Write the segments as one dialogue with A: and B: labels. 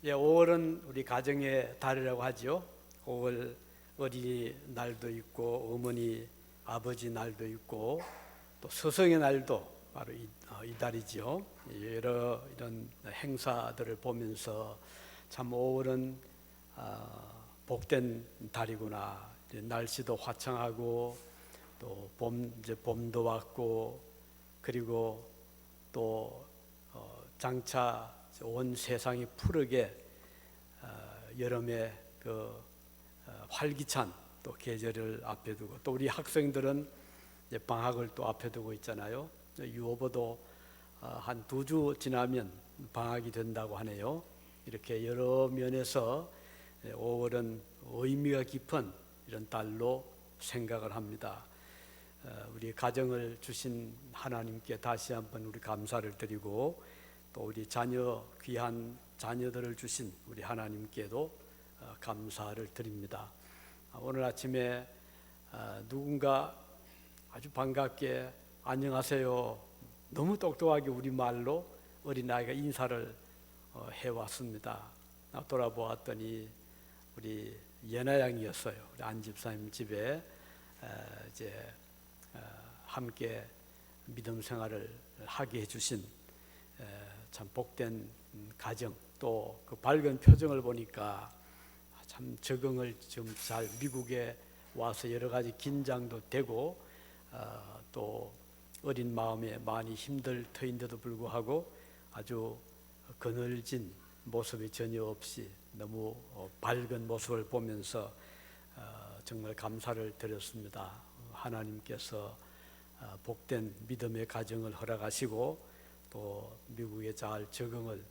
A: 예, 5월은 우리 가정의 달이라고 하죠. 5월 어린이날도 있고 어머니 아버지 날도 있고 또 스승의 날도 바로 이 달이죠. 여러 이런 행사들을 보면서 참 5월은 복된 달이구나. 날씨도 화창하고 또 이제 봄도 왔고, 그리고 또 장차 온 세상이 푸르게 여름의 활기찬 또 계절을 앞에 두고, 또 우리 학생들은 이제 방학을 또 앞에 두고 있잖아요. 유오보도 한 2주 지나면 방학이 된다고 하네요. 이렇게 여러 면에서 5월은 의미가 깊은 이런 달로 생각을 합니다. 우리 가정을 주신 하나님께 다시 한번 우리 감사를 드리고, 또 우리 귀한 자녀들을 주신 우리 하나님께도 감사를 드립니다. 오늘 아침에 누군가 아주 반갑게 안녕하세요, 너무 똑똑하게 우리말로 어린아이가 인사를 해왔습니다. 돌아보았더니 우리 연하양이었어요. 우리 안 집사님 집에 이제 함께 믿음 생활을 하게 해주신 참 복된 가정, 또 그 밝은 표정을 보니까 참 적응을 좀 잘, 미국에 와서 여러 가지 긴장도 되고 또 어린 마음에 많이 힘들 터인데도 불구하고 아주 그늘진 모습이 전혀 없이 너무 밝은 모습을 보면서 정말 감사를 드렸습니다. 하나님께서 복된 믿음의 가정을 허락하시고 또 미국에 잘 적응을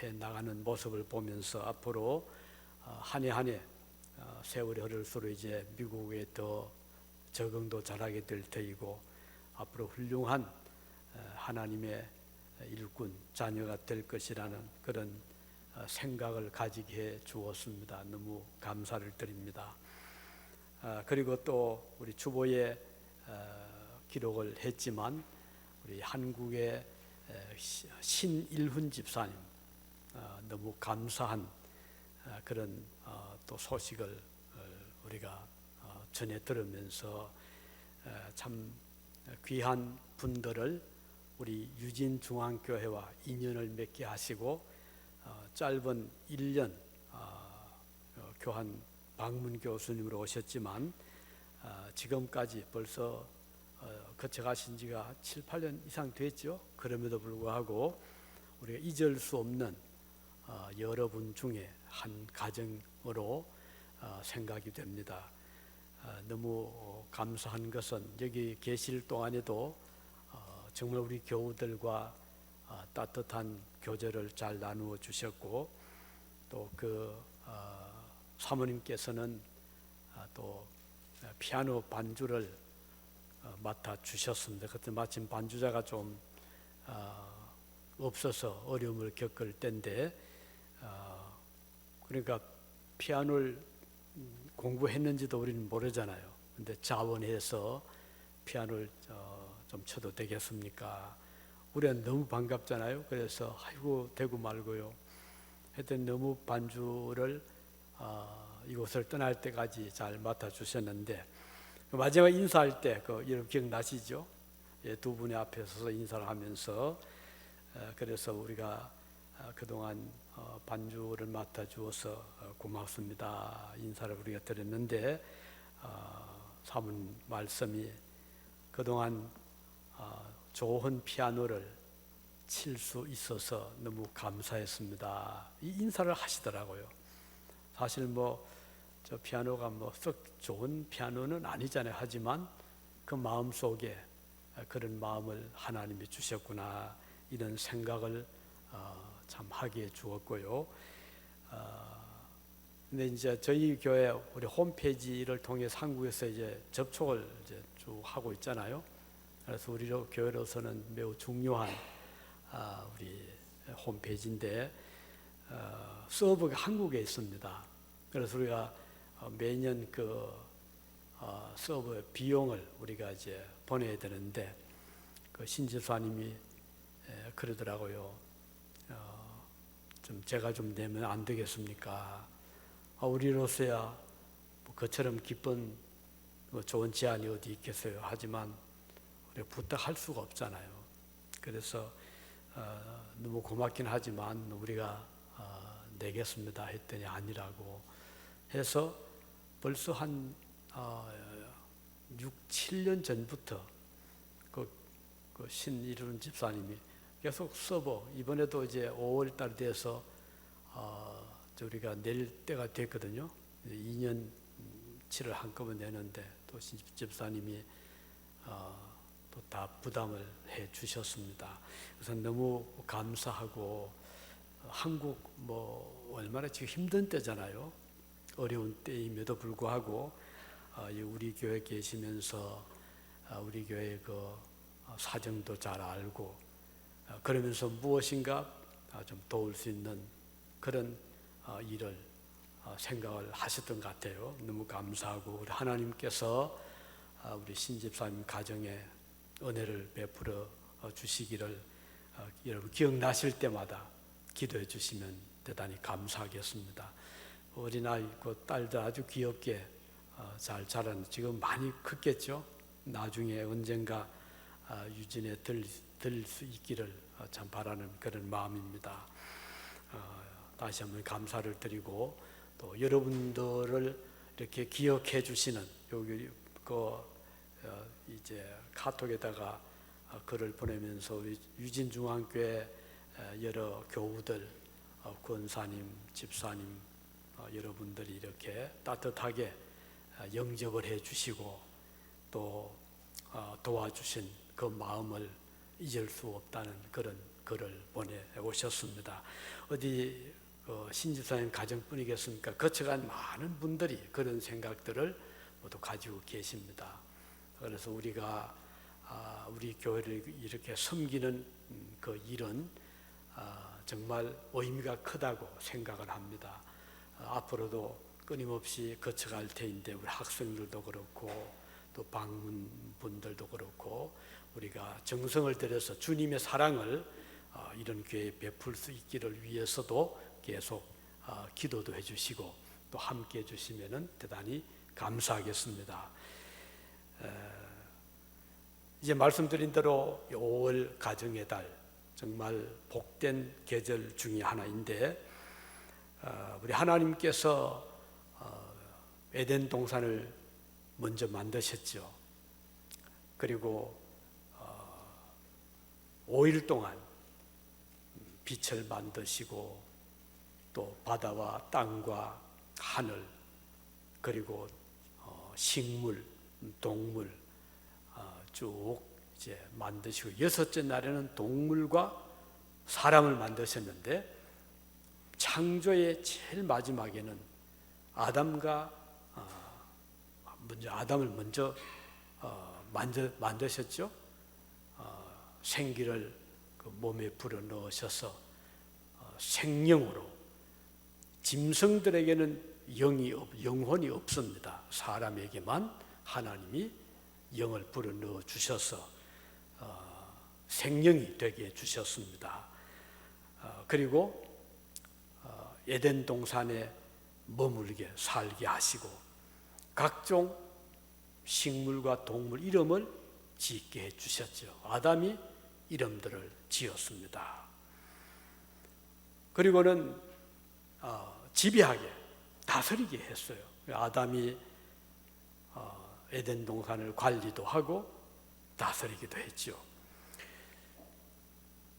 A: 해 나가는 모습을 보면서 앞으로 한 해 한 해 세월이 흐를수록 이제 미국에 더 적응도 잘하게 될 터이고, 앞으로 훌륭한 하나님의 일꾼 자녀가 될 것이라는 그런 생각을 가지게 해 주었습니다. 너무 감사를 드립니다. 그리고 또 우리 주보에 기록을 했지만 우리 한국의 신일훈 집사님, 너무 감사한 그런 또 소식을 우리가 전해 들으면서 참 귀한 분들을 우리 유진중앙교회와 인연을 맺게 하시고, 짧은 1년 교환 방문 교수님으로 오셨지만 지금까지 벌써 거쳐가신 지가 7, 8년 이상 됐죠. 그럼에도 불구하고 우리가 잊을 수 없는 여러분 중에 한 가정으로 생각이 됩니다. 너무 감사한 것은 여기 계실 동안에도 정말 우리 교우들과 따뜻한 교제를 잘 나누어 주셨고, 또 사모님께서는 또 피아노 반주를 맡아 주셨습니다. 그때 마침 반주자가 좀 없어서 어려움을 겪을 때인데, 그러니까 피아노를 공부했는지도 우리는 모르잖아요. 근데 자원해서 피아노를 좀 쳐도 되겠습니까? 우리는 너무 반갑잖아요. 그래서 아이고 되고 말고요. 하여튼 너무 반주를 이곳을 떠날 때까지 잘 맡아주셨는데, 마지막 인사할 때 여러분 기억나시죠? 예, 두 분의 앞에 서서 인사를 하면서 그래서 우리가 그동안 반주를 맡아주어서 고맙습니다 인사를 우리가 드렸는데, 사모님 말씀이 그동안 좋은 피아노를 칠 수 있어서 너무 감사했습니다, 이 인사를 하시더라고요. 사실 저 피아노가 썩 좋은 피아노는 아니잖아요. 하지만 그 마음 속에 그런 마음을 하나님이 주셨구나, 이런 생각을 참 하게 주었고요. 근데 이제 저희 교회 우리 홈페이지를 통해 한국에서 이제 접촉을 이제 쭉 하고 있잖아요. 그래서 우리 교회로서는 매우 중요한 우리 홈페이지인데, 서버가 한국에 있습니다. 그래서 우리가 매년 서버 비용을 우리가 이제 보내야 되는데, 신지사님이 그러더라고요. 좀 제가 좀 내면 안 되겠습니까? 우리로서야 뭐 그처럼 기쁜 좋은 제안이 어디 있겠어요. 하지만 우리가 부탁할 수가 없잖아요. 그래서 너무 고맙긴 하지만 우리가 내겠습니다 했더니 아니라고 해서 벌써 한 6, 7년 전부터 그 신이룬 집사님이 계속 서버 이번에도 이제 5월 달 돼서 우리가 낼 때가 됐거든요. 2년치를 한꺼번에 내는데 또 신 집사님이 또 다 부담을 해 주셨습니다. 그래서 너무 감사하고 한국 뭐 얼마나 지금 힘든 때잖아요. 어려운 때임에도 불구하고 우리 교회 계시면서 우리 교회 그 사정도 잘 알고 그러면서 무엇인가 좀 도울 수 있는 그런 일을 생각을 하셨던 것 같아요. 너무 감사하고 우리 하나님께서 우리 신집사님 가정에 은혜를 베풀어 주시기를 여러분 기억나실 때마다 기도해 주시면 대단히 감사하겠습니다. 어린아이 그 딸들 아주 귀엽게 잘 자라는 지금 많이 컸겠죠. 나중에 언젠가 유진에 들 수 있기를 참 바라는 그런 마음입니다. 다시 한번 감사를 드리고 또 여러분들을 이렇게 기억해 주시는 여기 이제 카톡에다가 글을 보내면서 우리 유진중앙교회 여러 교우들, 권사님, 집사님 여러분들이 이렇게 따뜻하게 영접을 해 주시고 또 도와주신 그 마음을 잊을 수 없다는 그런 글을 보내오셨습니다. 어디 신집사님 가정뿐이겠습니까? 거쳐간 많은 분들이 그런 생각들을 모두 가지고 계십니다. 그래서 우리가 우리 교회를 이렇게 섬기는 그 일은 정말 의미가 크다고 생각을 합니다. 앞으로도 끊임없이 거쳐갈 테인데 우리 학생들도 그렇고 또 방문분들도 그렇고 우리가 정성을 들여서 주님의 사랑을 이런 교회에 베풀 수 있기를 위해서도 계속 기도도 해주시고 또 함께 해주시면 대단히 감사하겠습니다. 이제 말씀드린 대로 5월 가정의 달 정말 복된 계절 중에 하나인데 우리 하나님께서 에덴 동산을 먼저 만드셨죠. 그리고 5일 동안 빛을 만드시고 또 바다와 땅과 하늘 그리고 식물, 동물 쭉 이제 만드시고 6째 날에는 동물과 사람을 만드셨는데 창조의 제일 마지막에는 아담을 먼저 만드셨죠. 생기를 그 몸에 불어 넣으셔서 생명으로 짐승들에게는 영혼이 없습니다. 사람에게만 하나님이 영을 불어 넣어 주셔서 생명이 되게 해 주셨습니다. 그리고 에덴 동산에 머물게 살게 하시고 각종 식물과 동물 이름을 짓게 해 주셨죠. 아담이 이름들을 지었습니다. 그리고는 지배하게 다스리게 했어요. 아담이 에덴 동산을 관리도 하고 다스리기도 했죠.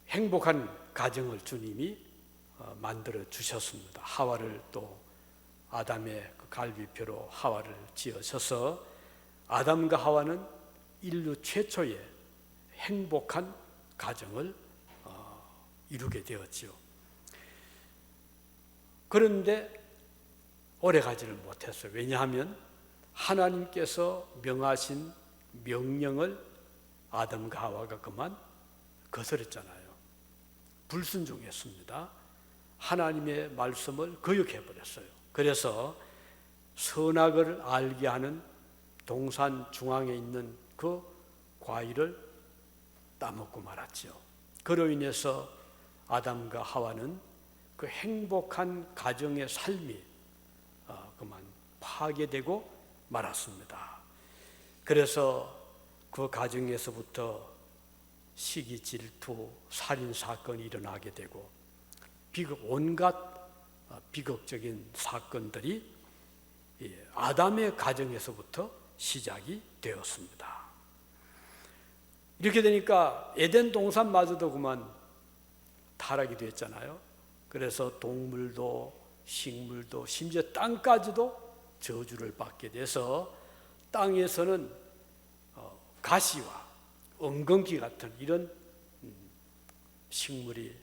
A: 행복한 가정을 주님이 만들어 주셨습니다. 하와를 또 아담의 그 갈비뼈로 하와를 지으셔서 아담과 하와는 인류 최초의 행복한 가정을 이루게 되었죠. 그런데 오래 가지를 못했어요. 왜냐하면 하나님께서 명하신 명령을 아담과 하와가 그만 거스렸잖아요. 불순종했습니다. 하나님의 말씀을 거역해버렸어요. 그래서 선악을 알게 하는 동산 중앙에 있는 그 과일을 따먹고 말았죠. 그로 인해서 아담과 하와는 그 행복한 가정의 삶이 그만 파괴되고 말았습니다. 그래서 그 가정에서부터 시기, 질투, 살인 사건이 일어나게 되고 온갖 비극적인 사건들이 아담의 가정에서부터 시작이 되었습니다. 이렇게 되니까 에덴 동산마저도 그만 타락이 됐잖아요. 그래서 동물도 식물도 심지어 땅까지도 저주를 받게 돼서 땅에서는 가시와 엉겅퀴 같은 이런 식물이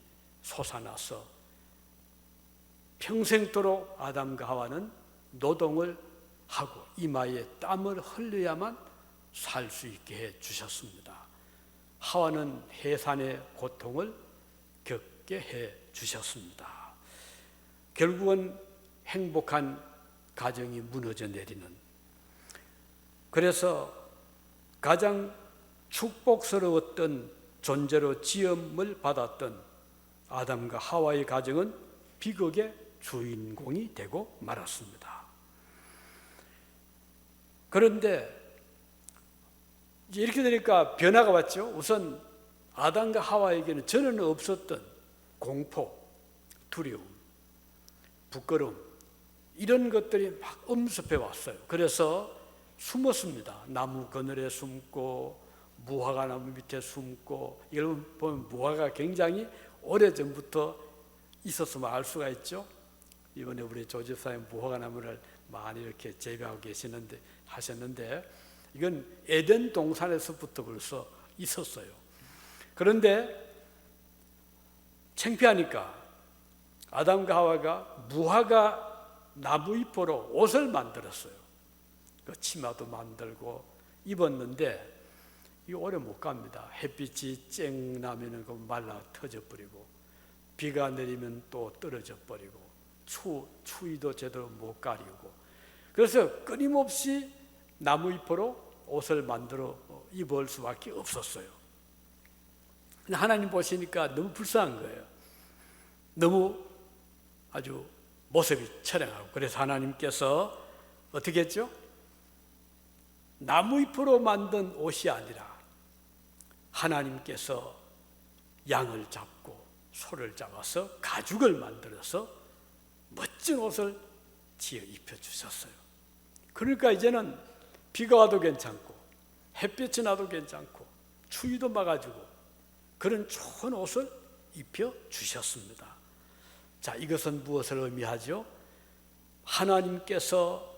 A: 솟아나서 평생토록 아담과 하와는 노동을 하고 이마에 땀을 흘려야만 살 수 있게 해 주셨습니다. 하와는 해산의 고통을 겪게 해 주셨습니다. 결국은 행복한 가정이 무너져 내리는, 그래서 가장 축복스러웠던 존재로 지음을 받았던 아담과 하와의 가정은 비극의 주인공이 되고 말았습니다. 그런데 이렇게 되니까 변화가 왔죠. 우선 아담과 하와에게는 전에는 없었던 공포, 두려움, 부끄러움 이런 것들이 막 엄습해 왔어요. 그래서 숨었습니다. 나무 그늘에 숨고 무화과 나무 밑에 숨고, 여러분 보면 무화과가 굉장히 오래전부터 있었으면 알 수가 있죠. 이번에 우리 조 집사님 무화과 나무를 많이 이렇게 재배하고 하셨는데 이건 에덴 동산에서부터 벌써 있었어요. 그런데 창피하니까 아담과 하와가 무화과 나무 잎으로 옷을 만들었어요. 그 치마도 만들고 입었는데 이 오래 못 갑니다. 햇빛이 쨍 나면은 그 말라 터져 버리고 비가 내리면 또 떨어져 버리고 추위도 제대로 못 가리고, 그래서 끊임없이 나무 잎으로 옷을 만들어 입을 수밖에 없었어요. 근데 하나님 보시니까 너무 불쌍한 거예요. 너무 아주 모습이 처량하고, 그래서 하나님께서 어떻게 했죠? 나무 잎으로 만든 옷이 아니라 하나님께서 양을 잡고 소를 잡아서 가죽을 만들어서 멋진 옷을 지어 입혀주셨어요. 그러니까 이제는 비가 와도 괜찮고 햇빛이 나도 괜찮고 추위도 막아주고 그런 좋은 옷을 입혀주셨습니다. 자, 이것은 무엇을 의미하죠? 하나님께서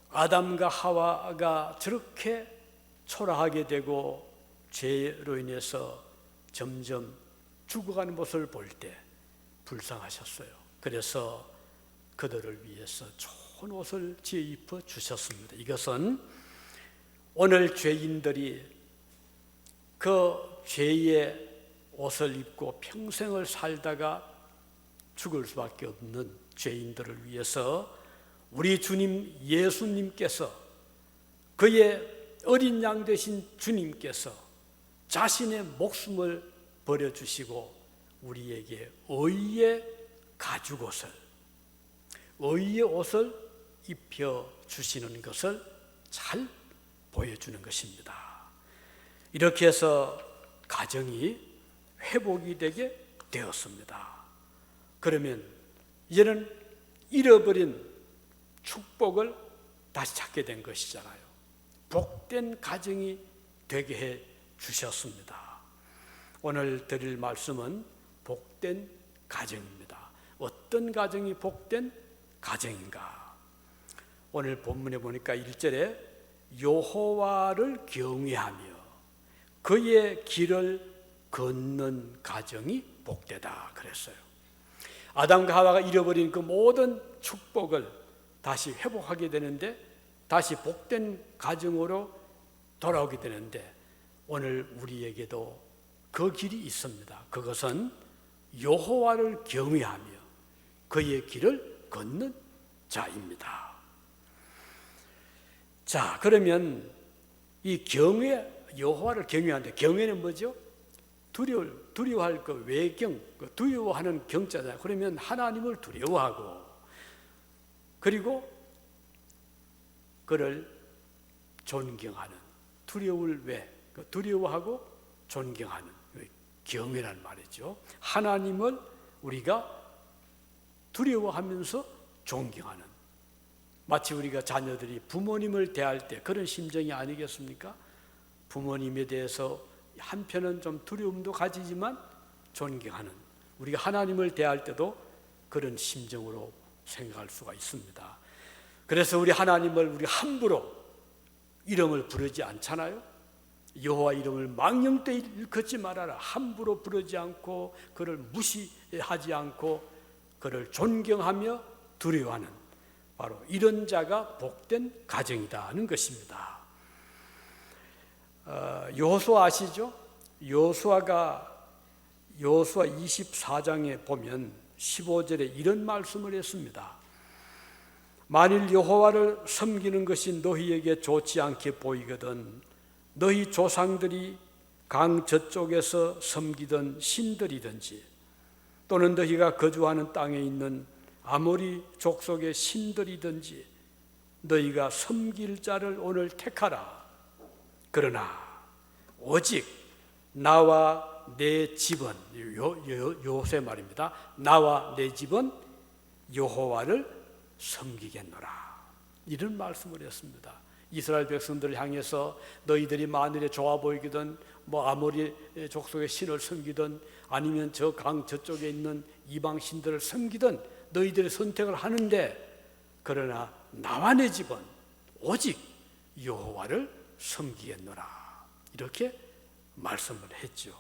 A: 아담과 하와가 저렇게 초라하게 되고 죄로 인해서 점점 죽어가는 모습을 볼 때 불쌍하셨어요. 그래서 그들을 위해서 좋은 옷을 지어 입혀 주셨습니다. 이것은 오늘 죄인들이 그 죄의 옷을 입고 평생을 살다가 죽을 수밖에 없는 죄인들을 위해서 우리 주님 예수님께서, 그의 어린 양 되신 주님께서 자신의 목숨을 버려주시고 우리에게 의의 가죽옷을, 의의 옷을 입혀주시는 것을 잘 보여주는 것입니다. 이렇게 해서 가정이 회복이 되게 되었습니다. 그러면 이제는 잃어버린 축복을 다시 찾게 된 것이잖아요. 복된 가정이 되게 해 주셨습니다. 오늘 드릴 말씀은 복된 가정입니다. 어떤 가정이 복된 가정인가? 오늘 본문에 보니까 1절에 여호와를 경외하며 그의 길을 걷는 가정이 복되다 그랬어요. 아담과 하와가 잃어버린 그 모든 축복을 다시 회복하게 되는데, 다시 복된 가정으로 돌아오게 되는데, 오늘 우리에게도 그 길이 있습니다. 그것은 여호와를 경외하며 그의 길을 걷는 자입니다. 자, 그러면 이 경외, 여호와를 경외하는데 경외는 뭐죠? 두려워할 그 외경, 그 두려워하는 경자잖아요. 그러면 하나님을 두려워하고, 그리고 그를 존경하는, 두려울 외, 두려워하고 존경하는 경외란 말이죠. 하나님을 우리가 두려워하면서 존경하는, 마치 우리가 자녀들이 부모님을 대할 때 그런 심정이 아니겠습니까? 부모님에 대해서 한편은 좀 두려움도 가지지만 존경하는, 우리가 하나님을 대할 때도 그런 심정으로 생각할 수가 있습니다. 그래서 우리 하나님을 우리 함부로 이름을 부르지 않잖아요. 여호와 이름을 망령되이 일컫지 말아라. 함부로 부르지 않고 그를 무시하지 않고 그를 존경하며 두려워하는, 바로 이런 자가 복된 가정이다 는 것입니다. 여호수아 아시죠? 여호수아 24장에 보면 15절에 이런 말씀을 했습니다. 만일 여호와를 섬기는 것이 너희에게 좋지 않게 보이거든 너희 조상들이 강 저쪽에서 섬기던 신들이든지 또는 너희가 거주하는 땅에 있는 아모리 족속의 신들이든지 너희가 섬길 자를 오늘 택하라. 그러나 오직 나와 내 집은, 요새 말입니다. 나와 내 집은 여호와를 섬기겠노라. 이런 말씀을 했습니다. 이스라엘 백성들을 향해서 너희들이 마늘에 좋아 보이거든 아모리 족속의 신을 섬기든 아니면 저 강 저쪽에 있는 이방 신들을 섬기든 너희들이 선택을 하는데, 그러나 나와 내 집은 오직 여호와를 섬기겠노라. 이렇게 말씀을 했죠.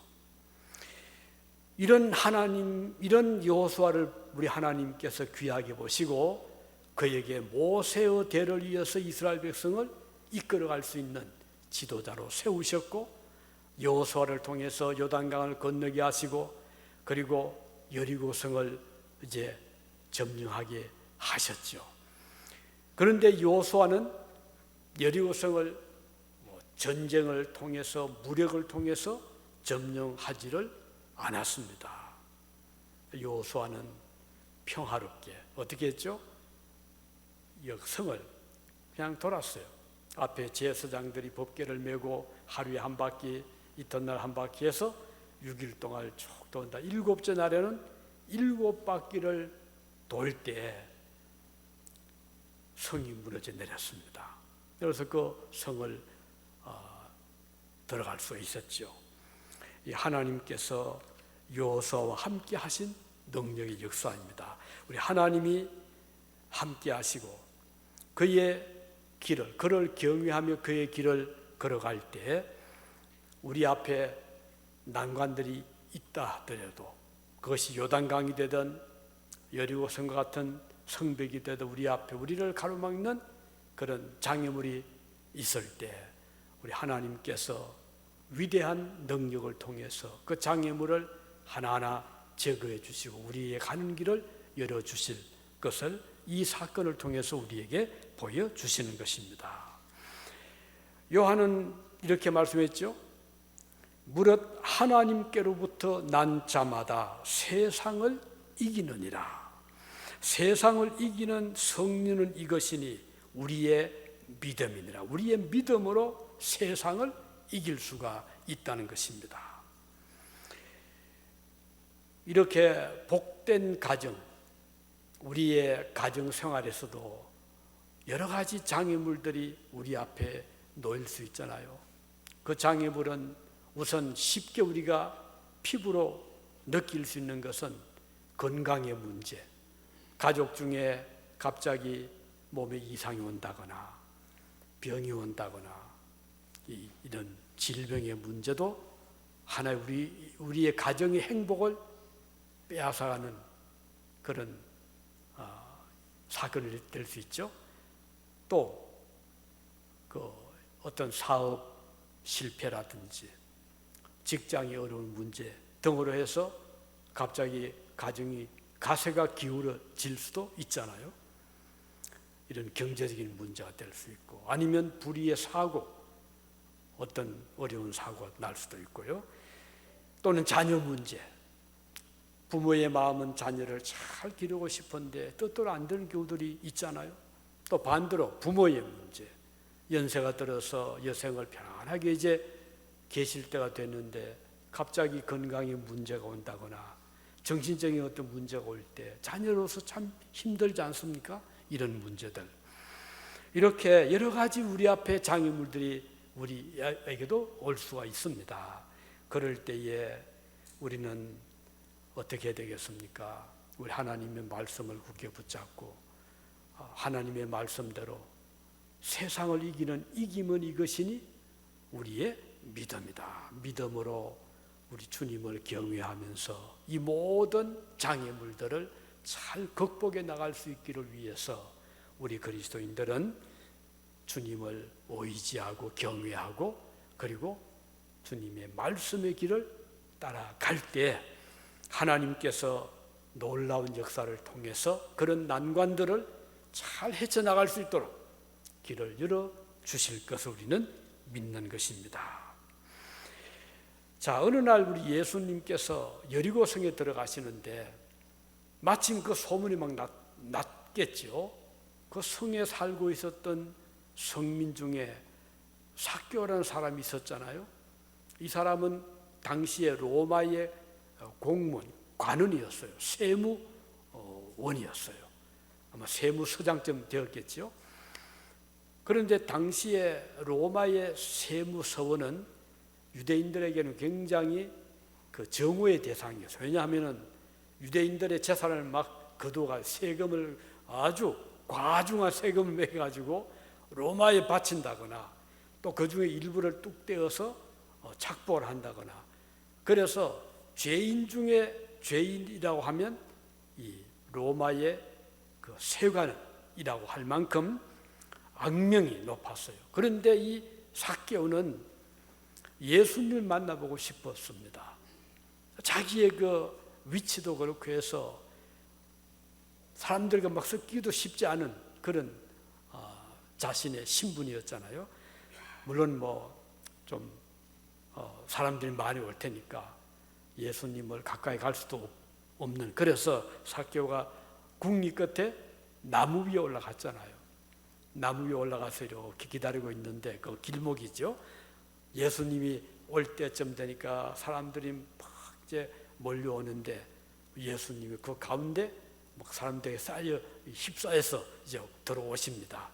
A: 이런 하나님, 이런 여호수아를 우리 하나님께서 귀하게 보시고 그에게 모세의 대를 이어서 이스라엘 백성을 이끌어갈 수 있는 지도자로 세우셨고, 여호수아를 통해서 요단강을 건너게 하시고, 그리고 여리고성을 이제 점령하게 하셨죠. 그런데 여호수아는 여리고성을 전쟁을 통해서, 무력을 통해서 점령하지를 않았습니다. 여호수아는 평화롭게 어떻게 했죠? 성을 그냥 돌았어요. 앞에 제사장들이 법궤를 메고 하루에 한 바퀴, 이튿날 한 바퀴 해서 6일 동안 쭉 돈다. 7째 날에는 7바퀴를 돌 때 성이 무너져 내렸습니다. 그래서 그 성을 들어갈 수 있었죠. 이 하나님께서 여호수아와 함께 하신 능력의 역사입니다. 우리 하나님이 함께 하시고 그의 길을, 그를 경외하며 그의 길을 걸어갈 때 우리 앞에 난관들이 있다 하더라도, 그것이 요단강이 되든 여리고성과 같은 성벽이 되든 우리 앞에 우리를 가로막는 그런 장애물이 있을 때 우리 하나님께서 위대한 능력을 통해서 그 장애물을 하나하나 제거해 주시고 우리의 가는 길을 열어주실 것을 이 사건을 통해서 우리에게 보여주시는 것입니다. 요한은 이렇게 말씀했죠. 무릇 하나님께로부터 난 자마다 세상을 이기느니라. 세상을 이기는 성리는 이것이니 우리의 믿음이니라. 우리의 믿음으로 세상을 이길 수가 있다는 것입니다. 이렇게 복된 가정, 우리의 가정 생활에서도 여러 가지 장애물들이 우리 앞에 놓일 수 있잖아요. 그 장애물은 우선 쉽게 우리가 피부로 느낄 수 있는 것은 건강의 문제, 가족 중에 갑자기 몸에 이상이 온다거나 병이 온다거나 이런 질병의 문제도 하나의 우리의 가정의 행복을 빼앗아가는 그런 사건이 될 수 있죠. 또 그 어떤 사업 실패라든지 직장이 어려운 문제 등으로 해서 갑자기 가정이 가세가 기울어질 수도 있잖아요. 이런 경제적인 문제가 될 수 있고, 아니면 불의의 사고, 어떤 어려운 사고가 날 수도 있고요. 또는 자녀 문제. 부모의 마음은 자녀를 잘 기르고 싶은데 뜻대로 안 되는 경우들이 있잖아요. 또 반대로 부모의 문제. 연세가 들어서 여생을 편안하게 이제 계실 때가 됐는데 갑자기 건강에 문제가 온다거나 정신적인 어떤 문제가 올 때 자녀로서 참 힘들지 않습니까? 이런 문제들. 이렇게 여러 가지 우리 앞에 장애물들이 우리에게도 올 수가 있습니다. 그럴 때에 우리는 어떻게 해야 되겠습니까? 우리 하나님의 말씀을 굳게 붙잡고 하나님의 말씀대로 세상을 이기면 이것이니 우리의 믿음이다. 믿음으로 우리 주님을 경외하면서 이 모든 장애물들을 잘 극복해 나갈 수 있기를 위해서 우리 그리스도인들은 주님을 의지하고 경외하고 그리고 주님의 말씀의 길을 따라갈 때 하나님께서 놀라운 역사를 통해서 그런 난관들을 잘 헤쳐나갈 수 있도록 길을 열어주실 것을 우리는 믿는 것입니다. 자, 어느 날 우리 예수님께서 여리고성에 들어가시는데 마침 그 소문이 막 났겠죠. 그 성에 살고 있었던 성민 중에 삭개오라는 사람이 있었잖아요. 이 사람은 당시에 로마의 공무원, 관원이었어요. 세무원이었어요. 아마 세무서장쯤 되었겠죠. 그런데 당시에 로마의 세무서원은 유대인들에게는 굉장히 그 정오의 대상이었어요. 왜냐하면 유대인들의 재산을 막 거둬가 세금을 아주 과중한 세금을 매겨가지고 로마에 바친다거나 또 그 중에 일부를 뚝 떼어서 착보를 한다거나 그래서 죄인 중에 죄인이라고 하면 이 로마의 그 세관이라고 할 만큼 악명이 높았어요. 그런데 이 삭개오는 예수님을 만나보고 싶었습니다. 자기의 그 위치도 그렇고 해서 사람들과 막 섞기도 쉽지 않은 그런 자신의 신분이었잖아요. 물론 좀 사람들이 많이 올 테니까 예수님을 가까이 갈 수도 없는 그래서 삭개오가 국리 끝에 나무 위에 올라갔잖아요. 나무 위에 올라가서 이렇게 기다리고 있는데 그 길목이죠. 예수님이 올 때쯤 되니까 사람들이 막 이제 몰려오는데 예수님이 그 가운데 막 사람들에게 쌓여 휩싸여서 이제 들어오십니다.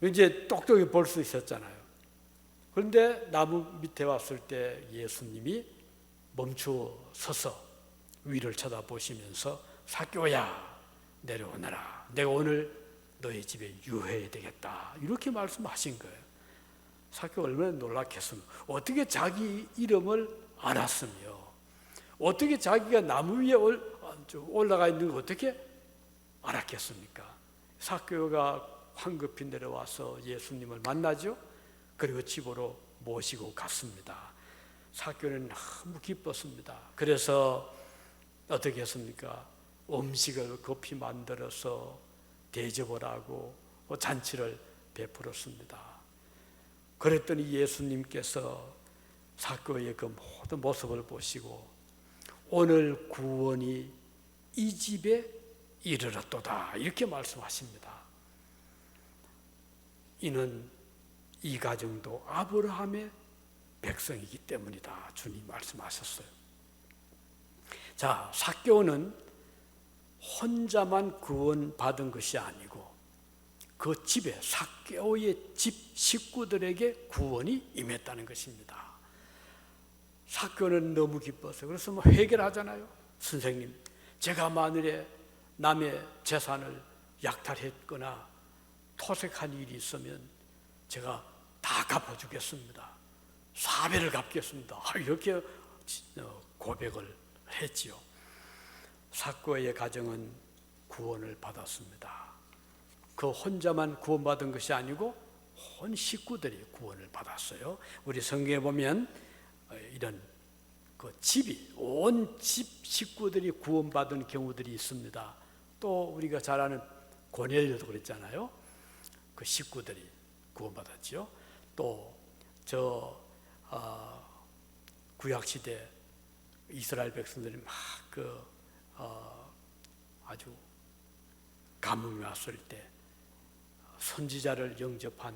A: 이제 똑똑히 볼 수 있었잖아요. 그런데 나무 밑에 왔을 때 예수님이 멈추어 서서 위를 쳐다보시면서 삭개오야 내려오너라. 내가 오늘 너희 집에 유해야 되겠다. 이렇게 말씀하신 거예요. 삭개오 얼마나 놀랐겠습니까? 어떻게 자기 이름을 알았으며 어떻게 자기가 나무 위에 올라가 있는 걸 어떻게 알았겠습니까? 삭개오가 황급히 내려와서 예수님을 만나죠. 그리고 집으로 모시고 갔습니다. 삭개오는 너무 기뻤습니다. 그래서 어떻게 했습니까? 음식을 급히 만들어서 대접을 하고 잔치를 베풀었습니다. 그랬더니 예수님께서 삭개오의 그 모든 모습을 보시고 오늘 구원이 이 집에 이르렀도다 이렇게 말씀하십니다. 이는 이 가정도 아브라함의 백성이기 때문이다. 주님 말씀하셨어요. 자, 삭개오는 혼자만 구원받은 것이 아니고 그 집에 삭개오의 집 식구들에게 구원이 임했다는 것입니다. 삭개오는 너무 기뻤어요. 그래서 회개를 하잖아요. 선생님, 제가 만일에 남의 재산을 약탈했거나 토색한 일이 있으면 제가 다 갚아주겠습니다. 4배를 갚겠습니다. 이렇게 고백을 했지요. 삭개오의 가정은 구원을 받았습니다. 그 혼자만 구원받은 것이 아니고 온 식구들이 구원을 받았어요. 우리 성경에 보면 이런 그 집이 온 집 식구들이 구원받은 경우들이 있습니다. 또 우리가 잘 아는 고넬료도 그랬잖아요. 그 식구들이 구원받았죠. 또 구약 시대 이스라엘 백성들이 막 아주 가뭄이 왔을 때 선지자를 영접한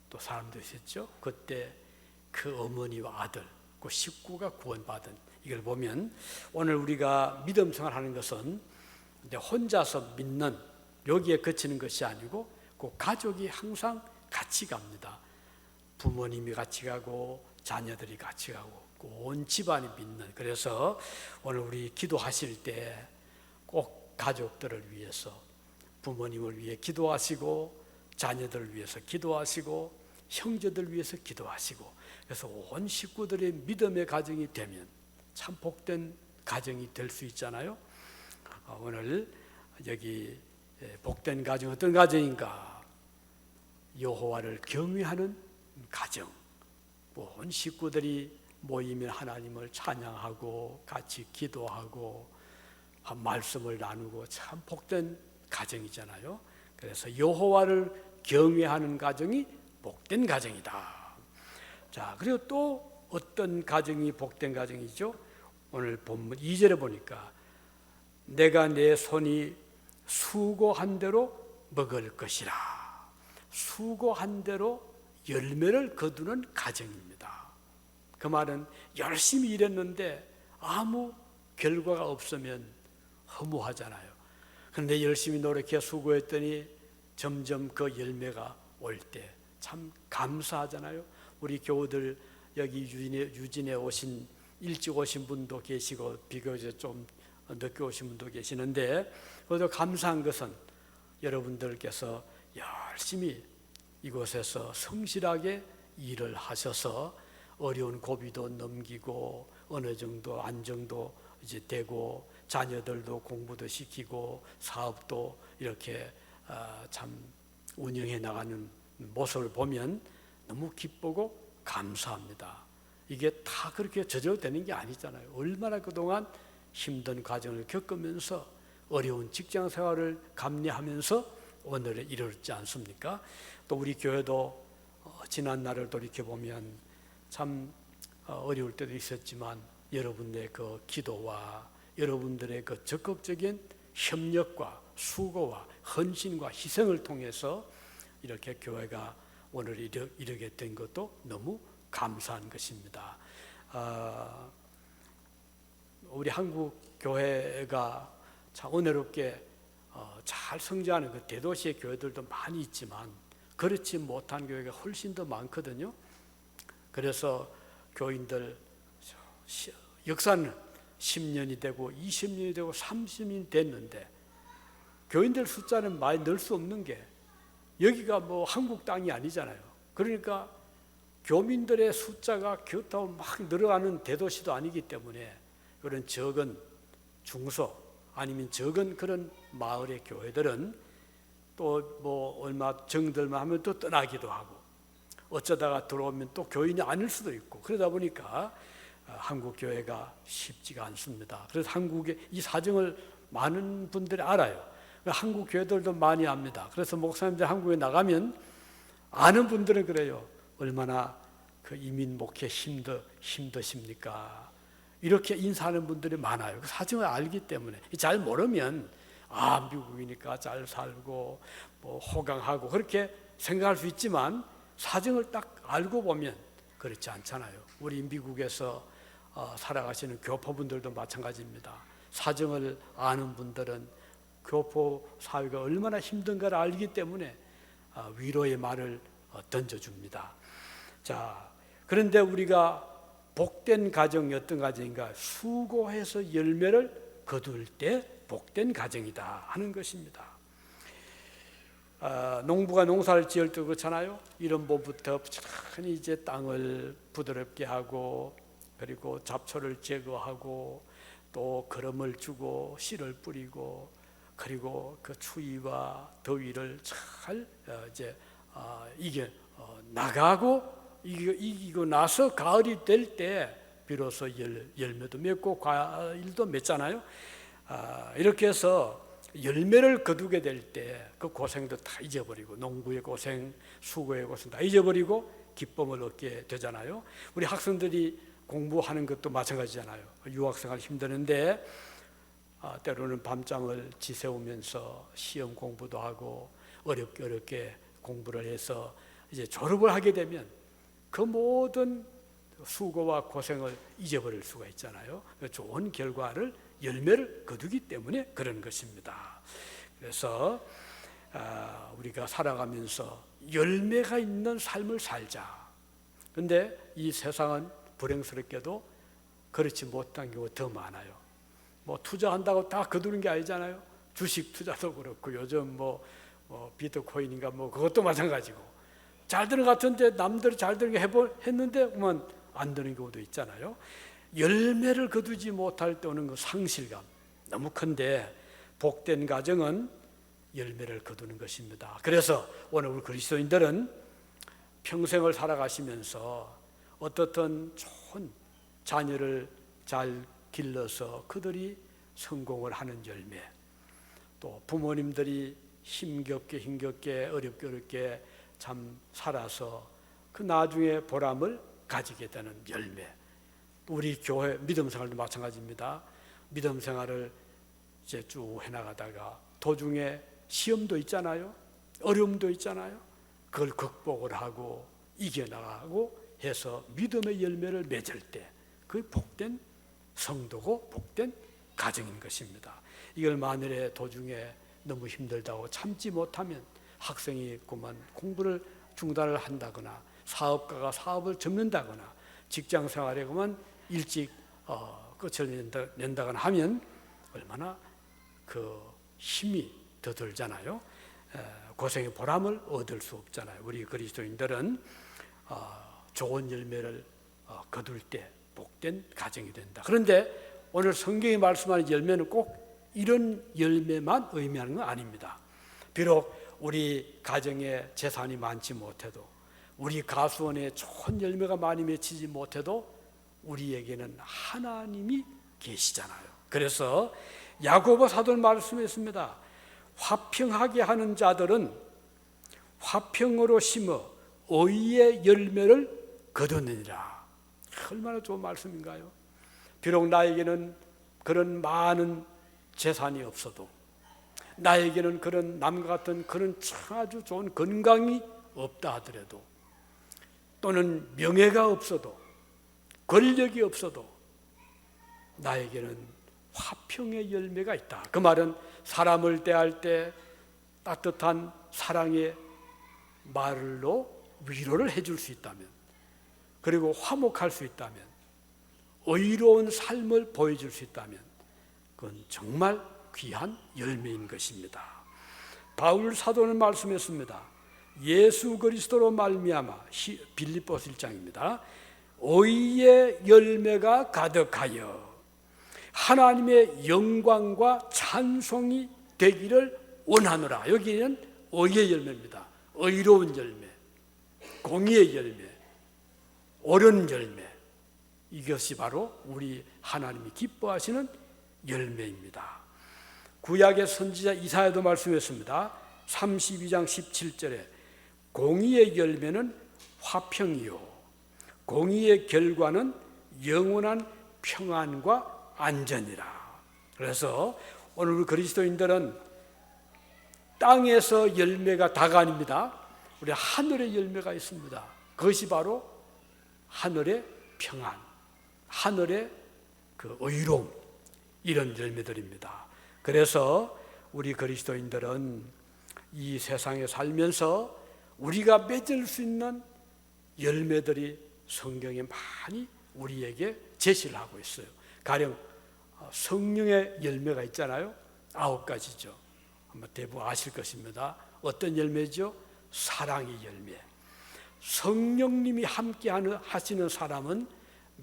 A: 또 사람도 있었죠. 그때 그 어머니와 아들, 그 식구가 구원받은 이걸 보면 오늘 우리가 믿음 생활하는 것은 혼자서 믿는 여기에 그치는 것이 아니고 그 가족이 항상 같이 갑니다. 부모님이 같이 가고 자녀들이 같이 가고 온 집안이 믿는. 그래서 오늘 우리 기도하실 때 꼭 가족들을 위해서 부모님을 위해 기도하시고 자녀들을 위해서 기도하시고 형제들 위해서 기도하시고 그래서 온 식구들의 믿음의 가정이 되면 참 복된 가정이 될 수 있잖아요. 오늘 여기 복된 가정 어떤 가정인가? 여호와를 경외하는 가정. 온 식구들이 모이면 하나님을 찬양하고 같이 기도하고 말씀을 나누고 참 복된 가정이잖아요. 그래서 여호와를 경외하는 가정이 복된 가정이다. 자, 그리고 또 어떤 가정이 복된 가정이죠? 오늘 본문 2절에 보니까 내가 내 손이 수고한 대로 먹을 것이라. 수고한 대로 열매를 거두는 가정입니다. 그 말은 열심히 일했는데 아무 결과가 없으면 허무하잖아요. 그런데 열심히 노력해 수고했더니 점점 그 열매가 올 때 참 감사하잖아요. 우리 교우들 여기 유진에 오신 일찍 오신 분도 계시고 비교적 좀 늦게 오신 분도 계시는데 그래도 감사한 것은 여러분들께서 열심히 이곳에서 성실하게 일을 하셔서 어려운 고비도 넘기고 어느 정도 안정도 이제 되고 자녀들도 공부도 시키고 사업도 이렇게 참 운영해 나가는 모습을 보면 너무 기쁘고 감사합니다. 이게 다 그렇게 저절로 되는 게 아니잖아요. 얼마나 그동안 힘든 과정을 겪으면서 어려운 직장 생활을 감내하면서 오늘에 이르렀지 않습니까? 또 우리 교회도 지난 날을 돌이켜보면 참 어려울 때도 있었지만 여러분의 그 기도와 여러분들의 그 적극적인 협력과 수고와 헌신과 희생을 통해서 이렇게 교회가 오늘 이르게 된 것도 너무 감사한 것입니다. 우리 한국 교회가 참 은혜롭게 잘 성장하는 그 대도시의 교회들도 많이 있지만 그렇지 못한 교회가 훨씬 더 많거든요. 그래서 교인들 역사는 10년이 되고 20년이 되고 30년이 됐는데 교인들 숫자는 많이 늘 수 없는 게 여기가 뭐 한국 땅이 아니잖아요. 그러니까 교민들의 숫자가 그렇다고 막 늘어가는 대도시도 아니기 때문에 그런 적은 중소 아니면 적은 그런 마을의 교회들은 또 뭐 얼마 정들만 하면 또 떠나기도 하고 어쩌다가 들어오면 또 교인이 아닐 수도 있고 그러다 보니까 한국 교회가 쉽지가 않습니다. 그래서 한국의 이 사정을 많은 분들이 알아요. 한국 교회들도 많이 압니다. 그래서 목사님들 한국에 나가면 아는 분들은 그래요. 얼마나 그 이민 목회 힘드십니까? 이렇게 인사하는 분들이 많아요. 그 사정을 알기 때문에. 잘 모르면 미국이니까 잘 살고 뭐 호강하고 그렇게 생각할 수 있지만 사정을 딱 알고 보면 그렇지 않잖아요. 우리 미국에서 살아가시는 교포분들도 마찬가지입니다. 사정을 아는 분들은 교포 사회가 얼마나 힘든가를 알기 때문에 위로의 말을 던져줍니다. 자, 그런데 우리가 복된 가정이 어떤 가정인가? 수고해서 열매를 거둘 때 복된 가정이다 하는 것입니다. 농부가 농사를 지을 때 그렇잖아요. 이런 봄부터 부지런히 이제 땅을 부드럽게 하고 그리고 잡초를 제거하고 또 거름을 주고 씨를 뿌리고 그리고 그 추위와 더위를 잘 이제 이겨 나가고 이기고 나서 가을이 될 때 비로소 열매도 맺고 과일도 맺잖아요. 이렇게 해서 열매를 거두게 될 때 그 고생도 다 잊어버리고 농부의 고생, 수고의 고생 다 잊어버리고 기쁨을 얻게 되잖아요. 우리 학생들이 공부하는 것도 마찬가지잖아요. 유학생활 힘드는데 때로는 밤잠을 지새우면서 시험 공부도 하고 어렵게 공부를 해서 이제 졸업을 하게 되면 그 모든 수고와 고생을 잊어버릴 수가 있잖아요. 좋은 결과를 열매를 거두기 때문에 그런 것입니다. 그래서 우리가 살아가면서 열매가 있는 삶을 살자. 그런데 이 세상은 불행스럽게도 그렇지 못한 경우가 더 많아요. 뭐 투자한다고 다 거두는 게 아니잖아요. 주식 투자도 그렇고 요즘 뭐 비트코인인가 뭐 그것도 마찬가지고 잘 되는 것 같은데 남들이 잘 되는 게 했는데 안 되는 경우도 있잖아요. 열매를 거두지 못할 때 오는 그 상실감 너무 큰데 복된 가정은 열매를 거두는 것입니다. 그래서 오늘 우리 그리스도인들은 평생을 살아가시면서 어떻든 좋은 자녀를 잘 길러서 그들이 성공을 하는 열매, 또 부모님들이 힘겹게 어렵게 참 살아서 그 나중에 보람을 가지게 되는 열매. 우리 교회 믿음 생활도 마찬가지입니다. 믿음 생활을 이제 쭉 해나가다가 도중에 시험도 있잖아요. 어려움도 있잖아요. 그걸 극복을 하고 이겨나가고 해서 믿음의 열매를 맺을 때 그게 복된 성도고 복된 가정인 것입니다. 이걸 만일에 도중에 너무 힘들다고 참지 못하면 학생이 그만 공부를 중단을 한다거나 사업가가 사업을 접는다거나 직장 생활에 그만 일찍 끝을 낸다거나 하면 얼마나 그 힘이 더 들잖아요. 고생의 보람을 얻을 수 없잖아요. 우리 그리스도인들은 좋은 열매를 거둘 때 복된 가정이 된다. 그런데 오늘 성경이 말씀하는 열매는 꼭 이런 열매만 의미하는 건 아닙니다. 비록 우리 가정에 재산이 많지 못해도 우리 가수원에 좋은 열매가 많이 맺히지 못해도 우리에게는 하나님이 계시잖아요. 그래서 야고보 사도는 말씀했습니다. 화평하게 하는 자들은 화평으로 심어 의의 열매를 거두느니라. 얼마나 좋은 말씀인가요? 비록 나에게는 그런 많은 재산이 없어도 나에게는 그런 남과 같은 그런 아주 좋은 건강이 없다 하더라도 또는 명예가 없어도 권력이 없어도 나에게는 화평의 열매가 있다. 그 말은 사람을 대할 때 따뜻한 사랑의 말로 위로를 해줄 수 있다면, 그리고 화목할 수 있다면, 의로운 삶을 보여줄 수 있다면 그건 정말 귀한 열매인 것입니다. 바울 사도는 말씀했습니다. 예수 그리스도로 말미암아, 빌립보서 1장입니다. 의의 열매가 가득하여 하나님의 영광과 찬송이 되기를 원하노라. 여기는 의의 열매입니다. 의로운 열매, 공의의 열매, 옳은 열매, 이것이 바로 우리 하나님이 기뻐하시는 열매입니다. 구약의 선지자 이사야도 말씀했습니다. 32장 17절에 공의의 열매는 화평이요 공의의 결과는 영원한 평안과 안전이라. 그래서 오늘 우리 그리스도인들은 땅에서 열매가 다가 아닙니다. 우리 하늘의 열매가 있습니다. 그것이 바로 하늘의 평안, 하늘의 그 의로움, 이런 열매들입니다. 그래서 우리 그리스도인들은 이 세상에 살면서 우리가 맺을 수 있는 열매들이 성경에 많이 우리에게 제시를 하고 있어요. 가령 성령의 열매가 있잖아요. 9가지죠. 아마 대부분 아실 것입니다. 어떤 열매죠? 사랑의 열매. 성령님이 함께 하시는 사람은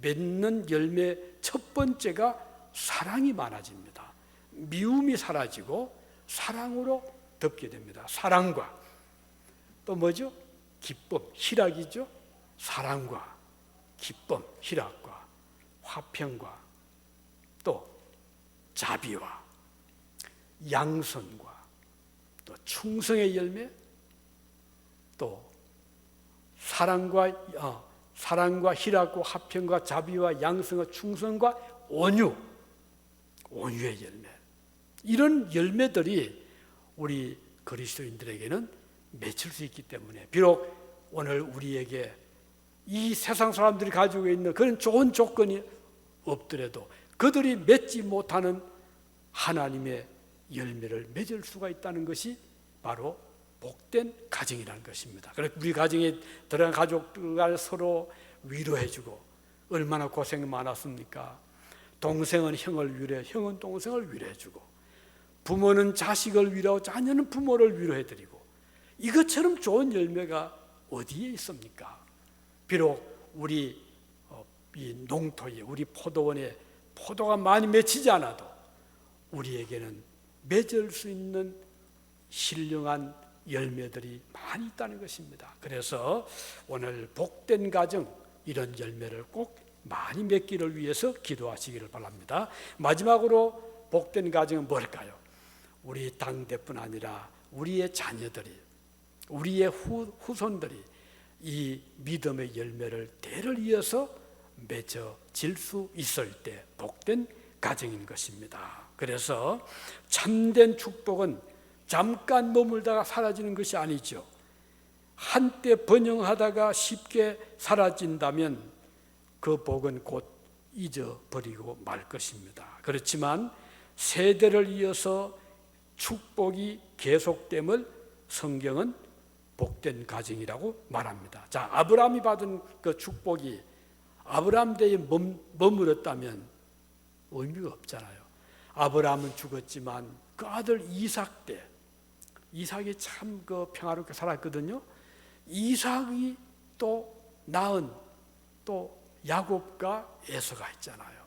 A: 맺는 열매 첫 번째가 사랑이 많아집니다. 미움이 사라지고 사랑으로 덮게 됩니다. 사랑과 또 뭐죠? 기쁨, 희락이죠. 사랑과 기쁨, 희락과 화평과 또 자비와 양선과 또 충성의 열매, 또 사랑과 사랑과 희락과 화평과 자비와 양성과 충성과 온유의 열매. 이런 열매들이 우리 그리스도인들에게는 맺힐 수 있기 때문에 비록 오늘 우리에게 이 세상 사람들이 가지고 있는 그런 좋은 조건이 없더라도 그들이 맺지 못하는 하나님의 열매를 맺을 수가 있다는 것이 바로 복된 가정이라는 것입니다. 그래서 우리 가정에 들어간 가족들과 서로 위로해주고 얼마나 고생이 많았습니까? 동생은 형을 위로해, 형은 동생을 위로해주고, 부모는 자식을 위로하고 자녀는 부모를 위로해드리고, 이것처럼 좋은 열매가 어디에 있습니까? 비록 우리 이 농토에, 우리 포도원에 포도가 많이 맺히지 않아도 우리에게는 맺을 수 있는 신령한 열매들이 많이 있다는 것입니다. 그래서 오늘 복된 가정, 이런 열매를 꼭 많이 맺기를 위해서 기도하시기를 바랍니다. 마지막으로 복된 가정은 뭘까요? 우리 당대뿐 아니라 우리의 자녀들이, 우리의 후손들이 이 믿음의 열매를 대를 이어서 맺어질 수 있을 때 복된 가정인 것입니다. 그래서 참된 축복은 잠깐 머물다가 사라지는 것이 아니죠. 한때 번영하다가 쉽게 사라진다면 그 복은 곧 잊어버리고 말 것입니다. 그렇지만 세대를 이어서 축복이 계속됨을 성경은 복된 가정이라고 말합니다. 자, 아브라함이 받은 그 축복이 아브라함 때에 머물렀다면 의미가 없잖아요. 아브라함은 죽었지만 그 아들 이삭 때, 이삭이 참 그 평화롭게 살았거든요. 이삭이 또 낳은 또 야곱과 에서가 있잖아요.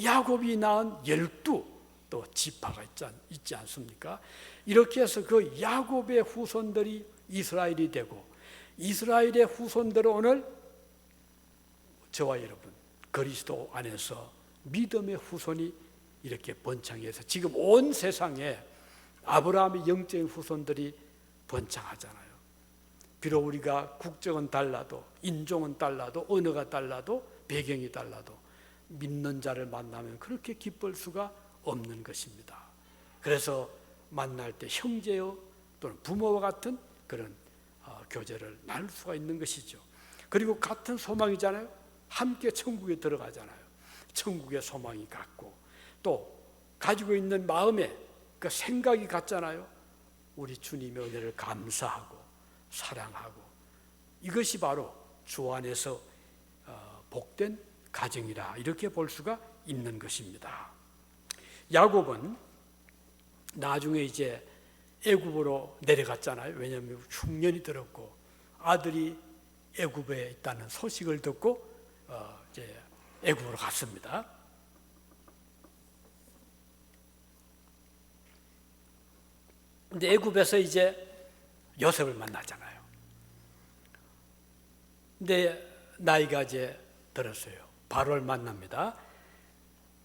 A: 야곱이 낳은 12 또 지파가 있지 않습니까? 이렇게 해서 그 야곱의 후손들이 이스라엘이 되고, 이스라엘의 후손들은 오늘 저와 여러분 그리스도 안에서 믿음의 후손이 이렇게 번창해서 지금 온 세상에 아브라함의 영적인 후손들이 번창하잖아요. 비록 우리가 국적은 달라도, 인종은 달라도, 언어가 달라도, 배경이 달라도 믿는 자를 만나면 그렇게 기쁠 수가 없는 것입니다. 그래서 만날 때 형제요 또는 부모와 같은 그런 교제를 나눌 수가 있는 것이죠. 그리고 같은 소망이잖아요. 함께 천국에 들어가잖아요. 천국의 소망이 같고 또 가지고 있는 마음에 그 생각이 같잖아요. 우리 주님의 은혜를 감사하고 사랑하고, 이것이 바로 주 안에서 복된 가정이라 이렇게 볼 수가 있는 것입니다. 야곱은 나중에 이제 애굽으로 내려갔잖아요. 왜냐하면 흉년이 들었고 아들이 애굽에 있다는 소식을 듣고 이제 애굽으로 갔습니다. 근데 애굽에서 이제 요셉을 만나잖아요. 근데 나이가 이제 들었어요. 바로를 만납니다.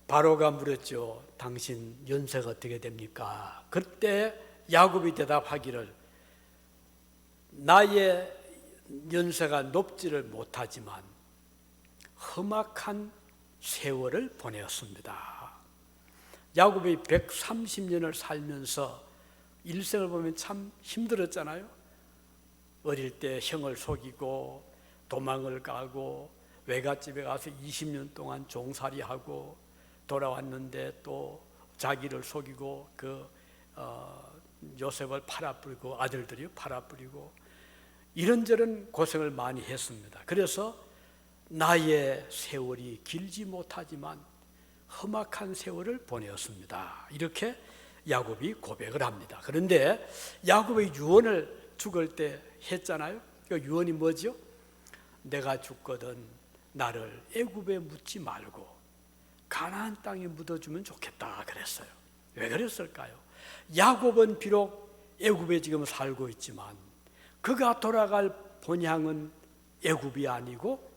A: 바로가 물었죠. 당신 연세가 어떻게 됩니까? 그때 야곱이 대답하기를, 나의 연세가 높지를 못하지만 험악한 세월을 보내었습니다. 야곱이 130년을 살면서 일생을 보면 참 힘들었잖아요. 어릴 때 형을 속이고 도망을 가고 외갓집에 가서 20년 동안 종살이하고 돌아왔는데 또 자기를 속이고 요셉을 팔아버리고 아들들이 팔아버리고 이런저런 고생을 많이 했습니다. 그래서 나의 세월이 길지 못하지만 험악한 세월을 보내었습니다. 이렇게 야곱이 고백을 합니다. 그런데 야곱의 유언을 죽을 때 했잖아요. 그 유언이 뭐죠? 내가 죽거든 나를 애굽에 묻지 말고 가나안 땅에 묻어주면 좋겠다 그랬어요. 왜 그랬을까요? 야곱은 비록 애굽에 지금 살고 있지만 그가 돌아갈 본향은 애굽이 아니고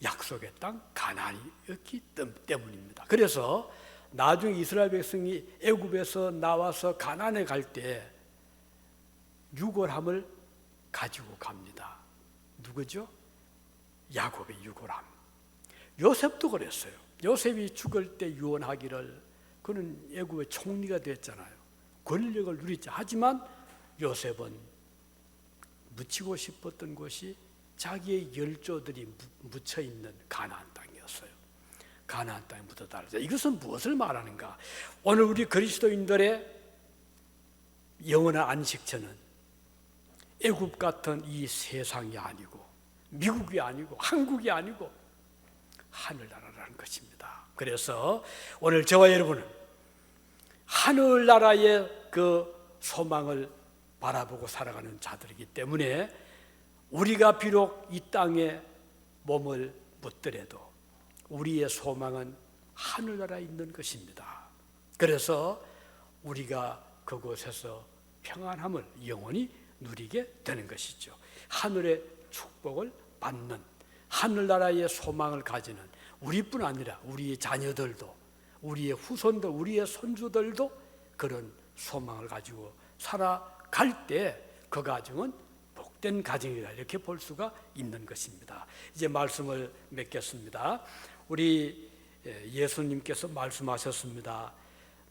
A: 약속의 땅 가나안이었기 때문입니다. 그래서 나중에 이스라엘 백성이 애굽에서 나와서 가나안에 갈 때 유골함을 가지고 갑니다. 누구죠? 야곱의 유고람. 요셉도 그랬어요. 요셉이 죽을 때 유언하기를, 그는 애굽의 총리가 됐잖아요. 권력을 누리자. 하지만 요셉은 묻히고 싶었던 곳이 자기의 열조들이 묻혀 있는 가나안 땅이었어요. 가나안 땅에 묻어달라. 이것은 무엇을 말하는가? 오늘 우리 그리스도인들의 영원한 안식처는 애굽 같은 이 세상이 아니고, 미국이 아니고, 한국이 아니고 하늘나라라는 것입니다. 그래서 오늘 저와 여러분은 하늘나라의 그 소망을 바라보고 살아가는 자들이기 때문에, 우리가 비록 이 땅에 몸을 묻더라도 우리의 소망은 하늘나라에 있는 것입니다. 그래서 우리가 그곳에서 평안함을 영원히 누리게 되는 것이죠. 하늘의 축복을 받는, 하늘나라의 소망을 가지는 우리뿐 아니라 우리의 자녀들도, 우리의 후손들, 우리의 손주들도 그런 소망을 가지고 살아갈 때 그 가정은 복된 가정이다, 이렇게 볼 수가 있는 것입니다. 이제 말씀을 맺겠습니다. 우리 예수님께서 말씀하셨습니다.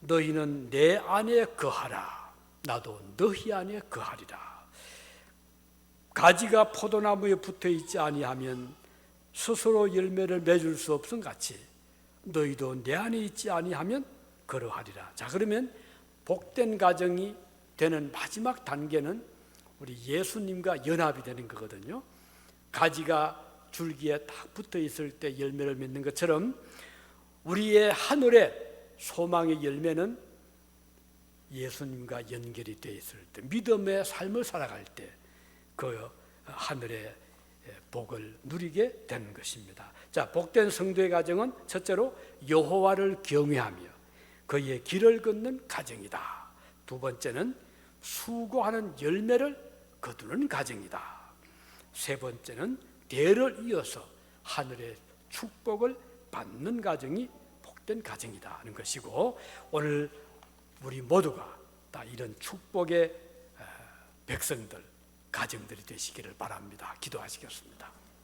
A: 너희는 내 안에 거하라, 나도 너희 안에 거하리라. 가지가 포도나무에 붙어 있지 아니하면 스스로 열매를 맺을 수 없음 같이 너희도 내 안에 있지 아니하면 그러하리라. 자, 그러면 복된 가정이 되는 마지막 단계는 우리 예수님과 연합이 되는 거거든요. 가지가 줄기에 딱 붙어 있을 때 열매를 맺는 것처럼 우리의 하늘의 소망의 열매는 예수님과 연결이 되어 있을 때, 믿음의 삶을 살아갈 때 그 하늘의 복을 누리게 되는 것입니다. 자, 복된 성도의 가정은 첫째로 여호와를 경외하며 그의 길을 걷는 가정이다. 두 번째는 수고하는 열매를 거두는 가정이다. 세 번째는 대를 이어서 하늘의 축복을 받는 가정이 복된 가정이다 하는 것이고, 오늘 우리 모두가 다 이런 축복의 백성들, 가정들이 되시기를 바랍니다. 기도하시겠습니다.